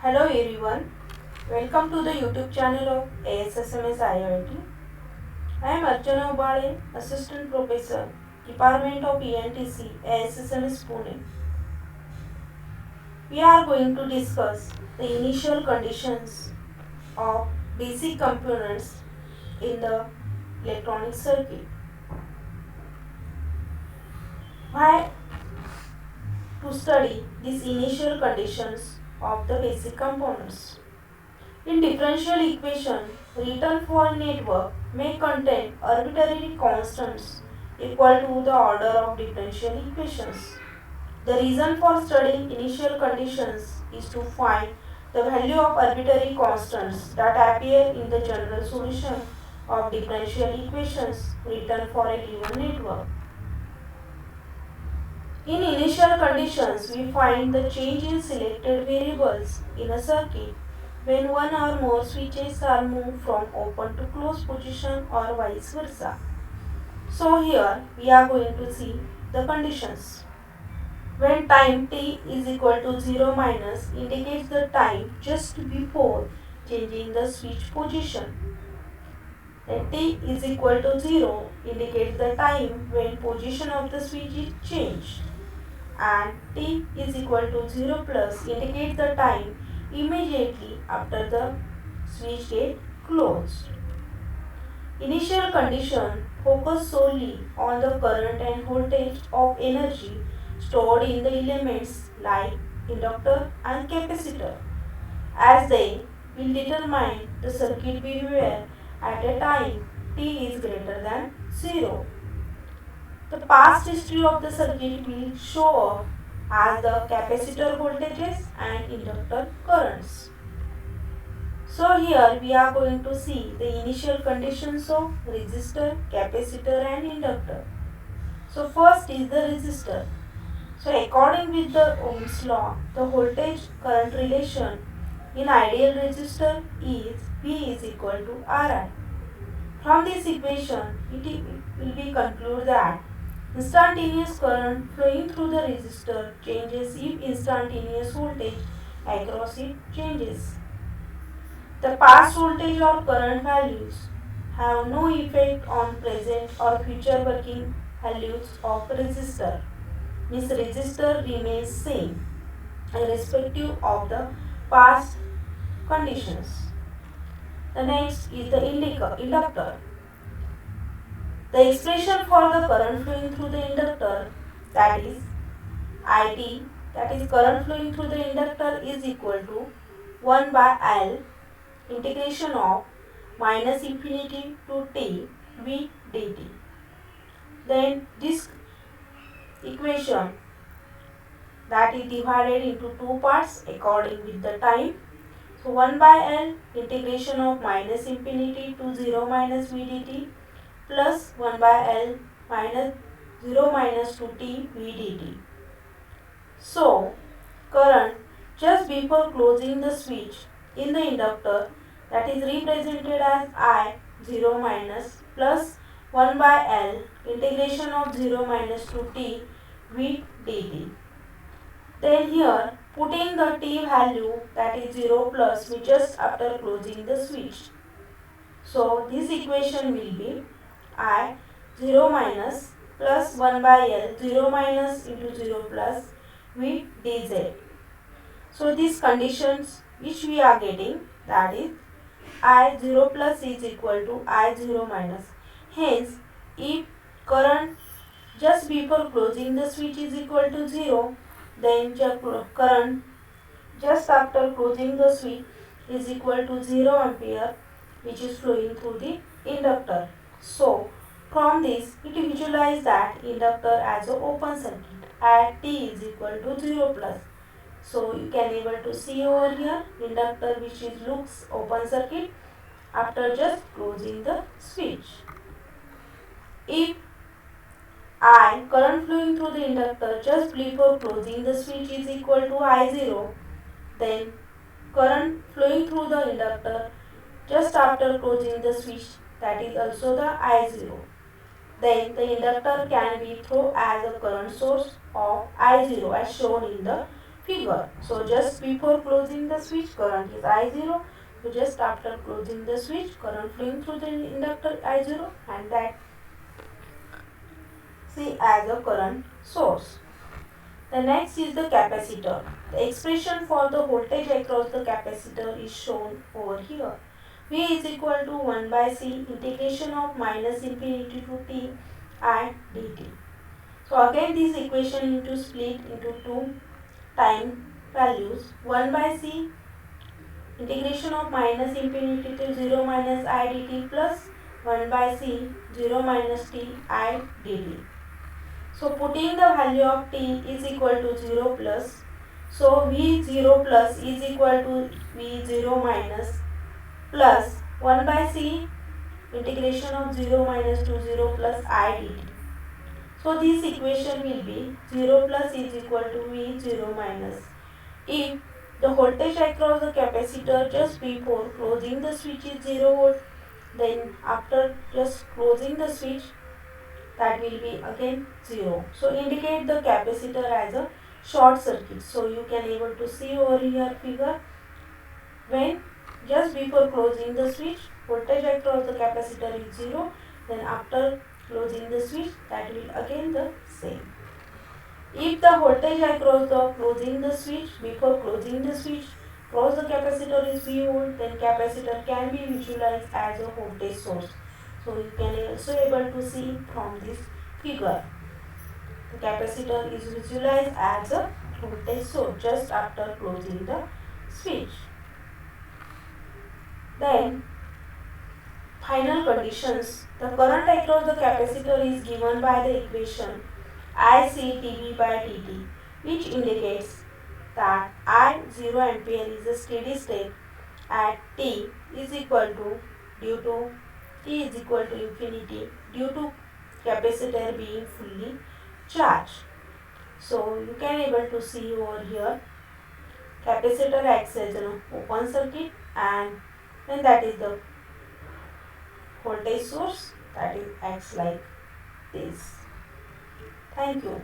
Hello everyone, welcome to the YouTube channel of ASSMS IIT. I am Archana Ubale, Assistant Professor, Department of E&TC, ASSMS Pune. We are going to discuss the initial conditions of basic components in the electronic circuit. Why to study these initial conditions of the basic components? In differential equation written for a network may contain arbitrary constants equal to the order of differential equations. The reason for studying initial conditions is to find the value of arbitrary constants that appear in the general solution of differential equations written for a given network. In initial conditions, we find the change in selected variables in a circuit when one or more switches are moved from open to closed position or vice versa. So here we are going to see the conditions. When time t is equal to 0 minus indicates the time just before changing the switch position. Then t is equal to 0 indicates the time when position of the switch is changed. And t is equal to 0 plus indicates the time immediately after the switch gets closed. Initial condition focus solely on the current and voltage of energy stored in the elements like inductor and capacitor, as they will determine the circuit behavior at a time t is greater than 0. The past history of the circuit will show up as the capacitor voltages and inductor currents. So here we are going to see the initial conditions of resistor, capacitor and inductor. So first is the resistor. So according with the Ohm's law, the voltage current relation in ideal resistor is V is equal to Ri. From this equation, it will be concluded that instantaneous current flowing through the resistor changes if instantaneous voltage across it changes. The past voltage or current values have no effect on present or future working values of resistor. Means resistor remains same irrespective of the past conditions. The next is the inductor. The expression for the current flowing through the inductor, that is IT, that is current flowing through the inductor, is equal to 1 by L integration of minus infinity to t v dt. Then this equation that is divided into two parts according with the time. So 1 by L integration of minus infinity to 0 minus v dt plus 1 by L minus 0 minus 2t v dt. So, current just before closing the switch in the inductor, that is represented as I 0 minus plus 1 by L integration of 0 minus 2t v dt. Then here putting the t value, that is 0 plus, we just after closing the switch. So this equation will be I 0 minus plus 1 by L 0 minus into 0 plus v dz. So these conditions which we are getting, that is I 0 plus is equal to I 0 minus. Hence if current just before closing the switch is equal to 0, then current just after closing the switch is equal to 0 ampere, which is flowing through the inductor. So from this it visualize that inductor as an open circuit at t is equal to 0 plus. So you can able to see over here inductor which is looks open circuit after just closing the switch. If I current flowing through the inductor just before closing the switch is equal to I0, then current flowing through the inductor just after closing the switch, that is also the I0. Then the inductor can be thrown as a current source of I0 as shown in the figure. So just before closing the switch, current is I0. So just after closing the switch, current flowing through the inductor I0, and that see as a current source. The next is the capacitor. The expression for the voltage across the capacitor is shown over here. V is equal to 1 by C integration of minus infinity to t and dt. So again this equation into split into two time values. 1 by C integration of minus infinity to 0 minus I dt plus 1 by C 0 minus t I dt. So putting the value of t is equal to 0 plus. So V0 plus is equal to V0 minus plus 1 by C integration of 0 minus to 0 plus I dt. So this equation will be 0 plus is equal to V0 minus. If the voltage across the capacitor just before closing the switch is 0 volt, then after just closing the switch, that will be again 0. So indicate the capacitor as a short circuit. So you can able to see over here figure, when just before closing the switch, voltage across the capacitor is 0. Then after closing the switch, that will again the same. If the voltage across the closing the switch, before closing the switch, cross the capacitor is V volt, then capacitor can be visualized as a voltage source. So you can also able to see from this figure. The capacitor is visualized as a voltage source just after closing the switch. Then final conditions. The current across the capacitor is given by the equation IC by dt, which indicates that I 0 ampere is a steady state at t is equal to due to t is equal to infinity due to capacitor being fully charged. So you can able to see over here, capacitor acts as an open circuit, and then that is the voltage source that is acts like this. Thank you.